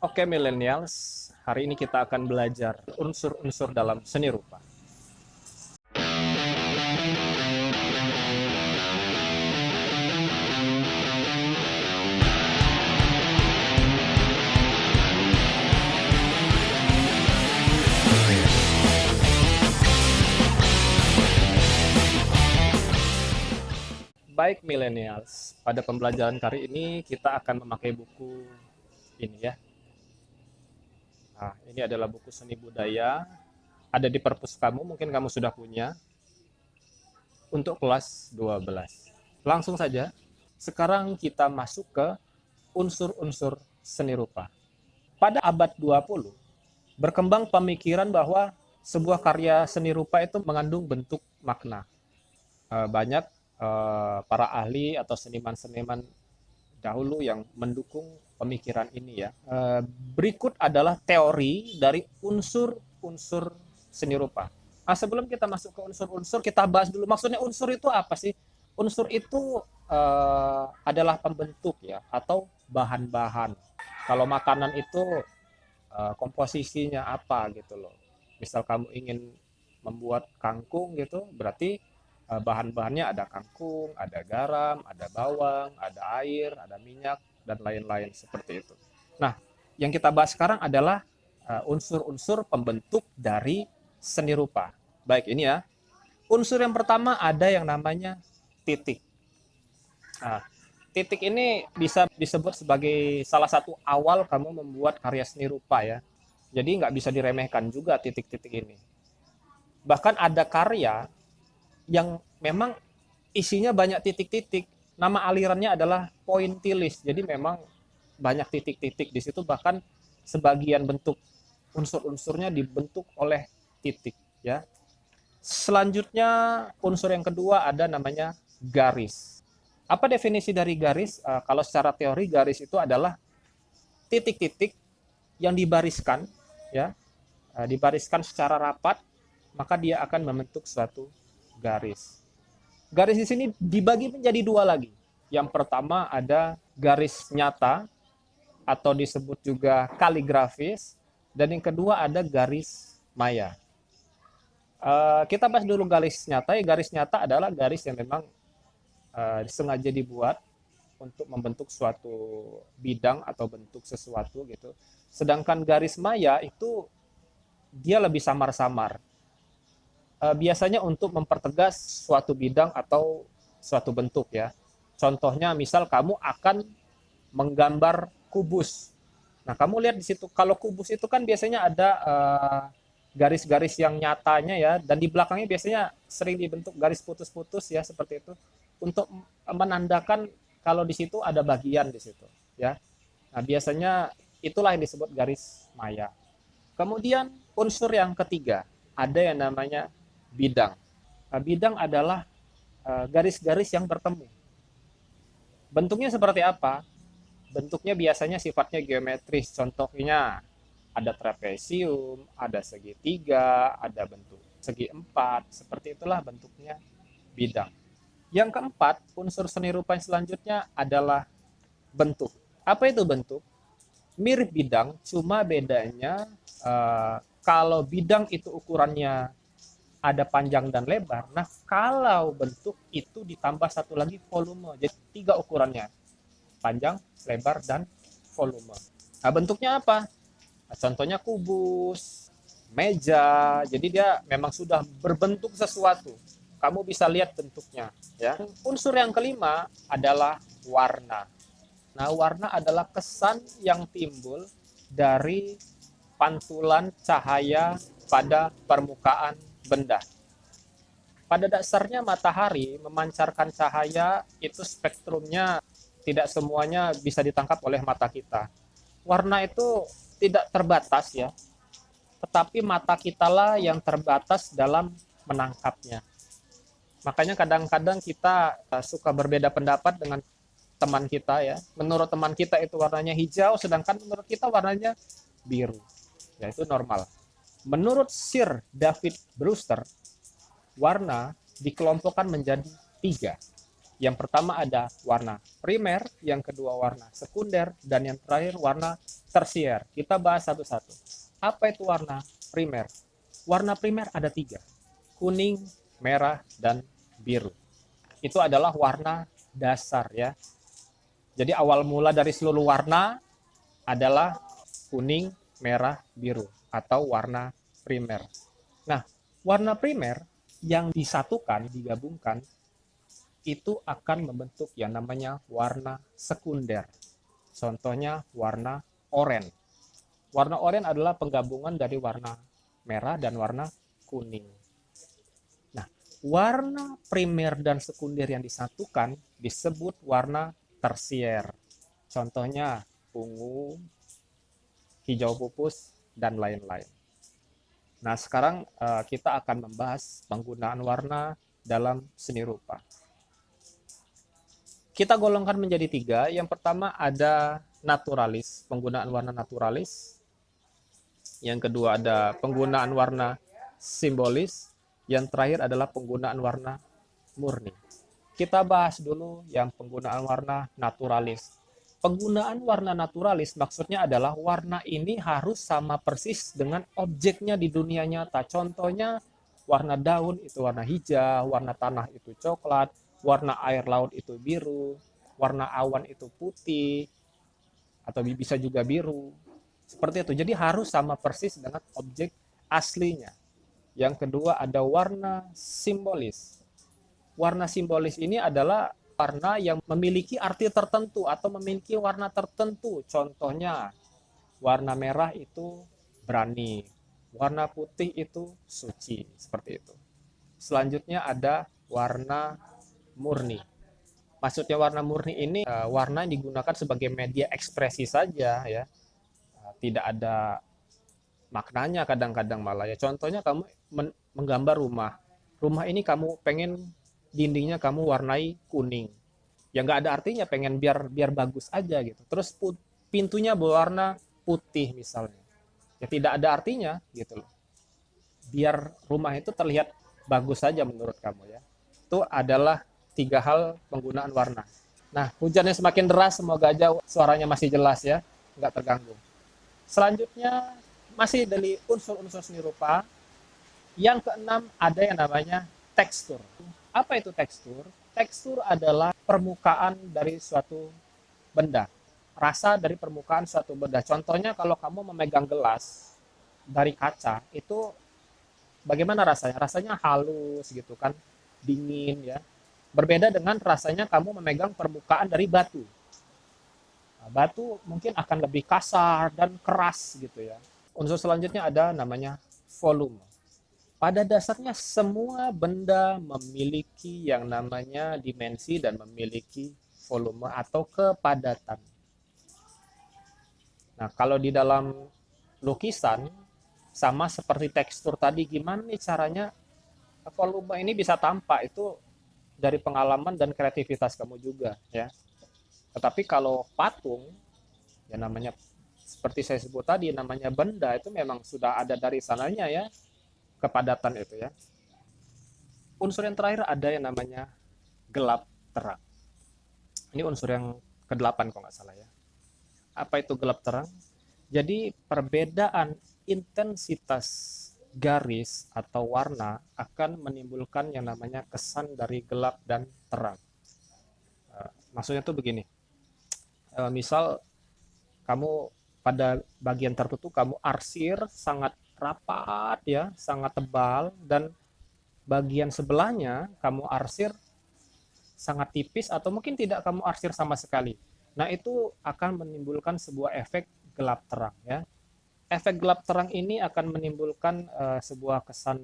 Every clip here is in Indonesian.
Oke millennials, hari ini kita akan belajar unsur-unsur dalam seni rupa. Baik millennials, pada pembelajaran kali ini kita akan memakai buku ini ya. Nah, ini adalah buku seni budaya, ada di perpus kamu, mungkin kamu sudah punya, untuk kelas 12. Langsung saja, sekarang kita masuk ke unsur-unsur seni rupa. Pada abad 20, berkembang pemikiran bahwa sebuah karya seni rupa itu mengandung bentuk makna. Banyak para ahli atau seniman-seniman dahulu yang mendukung pemikiran ini ya. Berikut adalah teori dari unsur-unsur seni rupa. Nah, sebelum kita masuk ke unsur-unsur, kita bahas dulu maksudnya unsur itu apa sih? Unsur itu adalah pembentuk ya atau bahan-bahan. Kalau makanan itu komposisinya apa gitu loh. Misal kamu ingin membuat kangkung gitu, berarti bahan-bahannya ada kangkung, ada garam, ada bawang, ada air, ada minyak, dan lain-lain seperti itu. Nah, yang kita bahas sekarang adalah unsur-unsur pembentuk dari seni rupa. Baik, ini ya. Unsur yang pertama ada yang namanya titik. Nah, titik ini bisa disebut sebagai salah satu awal kamu membuat karya seni rupa ya. Jadi nggak bisa diremehkan juga titik-titik ini. Bahkan ada karya yang memang isinya banyak titik-titik. Nama alirannya adalah pointillis. Jadi memang banyak titik-titik di situ, bahkan sebagian bentuk unsur-unsurnya dibentuk oleh titik ya. Selanjutnya unsur yang kedua ada namanya garis. Apa definisi dari garis? Kalau secara teori garis itu adalah titik-titik yang dibariskan ya, dibariskan secara rapat, maka dia akan membentuk suatu garis. Garis di sini dibagi menjadi dua lagi. Yang pertama ada garis nyata atau disebut juga kaligrafis, dan yang kedua ada garis maya. Kita bahas dulu garis nyata. Garis nyata adalah garis yang memang sengaja dibuat untuk membentuk suatu bidang atau bentuk sesuatu gitu. Sedangkan garis maya itu dia lebih samar-samar. Biasanya untuk mempertegas suatu bidang atau suatu bentuk ya. Contohnya misal kamu akan menggambar kubus. Nah, kamu lihat di situ kalau kubus itu kan biasanya ada garis-garis yang nyatanya ya, dan di belakangnya biasanya sering dibentuk garis putus-putus ya seperti itu untuk menandakan kalau di situ ada bagian di situ ya. Nah, biasanya itulah yang disebut garis maya. Kemudian unsur yang ketiga ada yang namanya bidang. Nah, bidang adalah garis-garis yang bertemu. Bentuknya seperti apa? Bentuknya biasanya sifatnya geometris. Contohnya ada trapesium, ada segitiga, ada bentuk segi empat. Seperti itulah bentuknya bidang. Yang keempat, unsur seni rupa yang selanjutnya adalah bentuk. Apa itu bentuk? Mirip bidang, cuma bedanya kalau bidang itu ukurannya ada panjang dan lebar. Nah, kalau bentuk itu ditambah satu lagi volume. Jadi 3 ukurannya. Panjang, lebar, dan volume. Nah, bentuknya apa? Nah, contohnya kubus, meja. Jadi dia memang sudah berbentuk sesuatu. Kamu bisa lihat bentuknya. Ya. Unsur yang kelima adalah warna. Nah, warna adalah kesan yang timbul dari pantulan cahaya pada permukaan benda. Pada dasarnya matahari memancarkan cahaya itu spektrumnya tidak semuanya bisa ditangkap oleh mata kita. Warna itu tidak terbatas ya, tetapi mata kita lah yang terbatas dalam menangkapnya. Makanya kadang-kadang kita suka berbeda pendapat dengan teman kita ya. Menurut teman kita itu warnanya hijau, sedangkan menurut kita warnanya biru. Ya, itu normal. Menurut Sir David Brewster, warna dikelompokkan menjadi 3. Yang pertama ada warna primer, yang kedua warna sekunder, dan yang terakhir warna tersier. Kita bahas satu-satu. Apa itu warna primer? Warna primer ada tiga, kuning, merah, dan biru. Itu adalah warna dasar ya. Jadi awal mula dari seluruh warna adalah kuning, merah, biru atau warna primer. Nah, warna primer yang disatukan, digabungkan, itu akan membentuk yang namanya warna sekunder. Contohnya warna oranye. Warna oranye adalah penggabungan dari warna merah dan warna kuning. Nah, warna primer dan sekunder yang disatukan disebut warna tersier. Contohnya ungu, hijau pupus, dan lain-lain. Nah, sekarang kita akan membahas penggunaan warna dalam seni rupa. Kita golongkan menjadi tiga. Yang pertama ada naturalis, penggunaan warna naturalis. Yang kedua ada penggunaan warna simbolis. Yang terakhir adalah penggunaan warna murni. Kita bahas dulu yang penggunaan warna naturalis. Penggunaan warna naturalis maksudnya adalah warna ini harus sama persis dengan objeknya di dunia nyata. Contohnya warna daun itu warna hijau, warna tanah itu coklat, warna air laut itu biru, warna awan itu putih, atau bisa juga biru. Seperti itu. Jadi harus sama persis dengan objek aslinya. Yang kedua ada warna simbolis. Warna simbolis ini adalah warna yang memiliki arti tertentu atau memiliki warna tertentu. Contohnya, warna merah itu berani, warna putih itu suci, seperti itu. Selanjutnya ada warna murni. Maksudnya warna murni ini warna yang digunakan sebagai media ekspresi saja ya. Tidak ada maknanya kadang-kadang malah ya. Contohnya kamu menggambar rumah. Rumah ini kamu pengen dindingnya kamu warnai kuning. Ya nggak ada artinya, pengen biar bagus aja gitu. Terus pintunya berwarna putih misalnya. Ya tidak ada artinya gitu loh. Biar rumah itu terlihat bagus saja menurut kamu ya. Itu adalah tiga hal penggunaan warna. Nah, hujannya semakin deras, semoga aja suaranya masih jelas ya, nggak terganggu. Selanjutnya masih dari unsur-unsur seni rupa. Yang keenam ada yang namanya tekstur. Apa itu tekstur? Tekstur adalah permukaan dari suatu benda. Rasa dari permukaan suatu benda. Contohnya kalau kamu memegang gelas dari kaca, itu bagaimana rasanya? Rasanya halus gitu kan, dingin ya. Berbeda dengan rasanya kamu memegang permukaan dari batu. Nah, batu mungkin akan lebih kasar dan keras gitu ya. Unsur selanjutnya ada namanya volume. Pada dasarnya semua benda memiliki yang namanya dimensi dan memiliki volume atau kepadatan. Nah, kalau di dalam lukisan sama seperti tekstur tadi, gimana nih caranya volume ini bisa tampak? Itu dari pengalaman dan kreativitas kamu juga ya. Tetapi kalau patung ya namanya seperti saya sebut tadi, namanya benda itu memang sudah ada dari sananya ya, kepadatan itu ya. Unsur yang terakhir ada yang namanya gelap terang. Ini unsur yang ke-8 kalau nggak salah ya. Apa itu gelap terang? Jadi perbedaan intensitas garis atau warna akan menimbulkan yang namanya kesan dari gelap dan terang. Maksudnya tuh begini. Misal kamu pada bagian tertentu kamu arsir sangat rapat ya, sangat tebal, dan bagian sebelahnya kamu arsir sangat tipis atau mungkin tidak kamu arsir sama sekali. Nah, itu akan menimbulkan sebuah efek gelap terang ya. Efek gelap terang ini akan menimbulkan sebuah kesan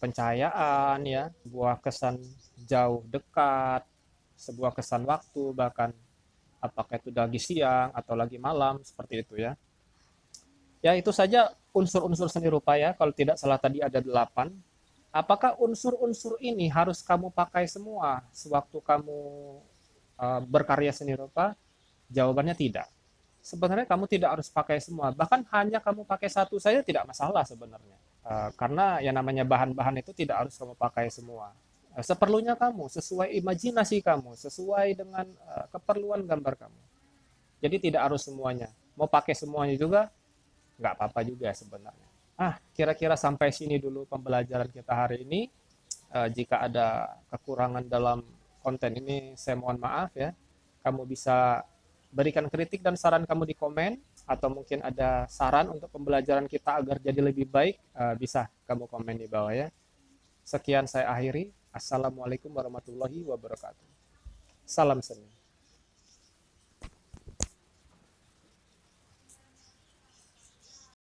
pencahayaan ya, sebuah kesan jauh dekat, sebuah kesan waktu, bahkan apakah itu lagi siang atau lagi malam, seperti itu ya. Ya, itu saja unsur-unsur seni rupa ya. Kalau tidak salah tadi ada 8. Apakah unsur-unsur ini harus kamu pakai semua sewaktu kamu berkarya seni rupa? Jawabannya tidak. Sebenarnya kamu tidak harus pakai semua. Bahkan hanya kamu pakai satu saja tidak masalah sebenarnya. Karena yang namanya bahan-bahan itu tidak harus kamu pakai semua. seperlunya kamu, sesuai imajinasi kamu, sesuai dengan keperluan gambar kamu. Jadi tidak harus semuanya. Mau pakai semuanya juga nggak apa-apa juga sebenarnya. Kira-kira sampai sini dulu pembelajaran kita hari ini. Jika ada kekurangan dalam konten ini, saya mohon maaf ya. Kamu bisa berikan kritik dan saran kamu di komen, atau mungkin ada saran untuk pembelajaran kita agar jadi lebih baik, bisa kamu komen di bawah ya. Sekian saya akhiri. Assalamualaikum warahmatullahi wabarakatuh. Salam seni.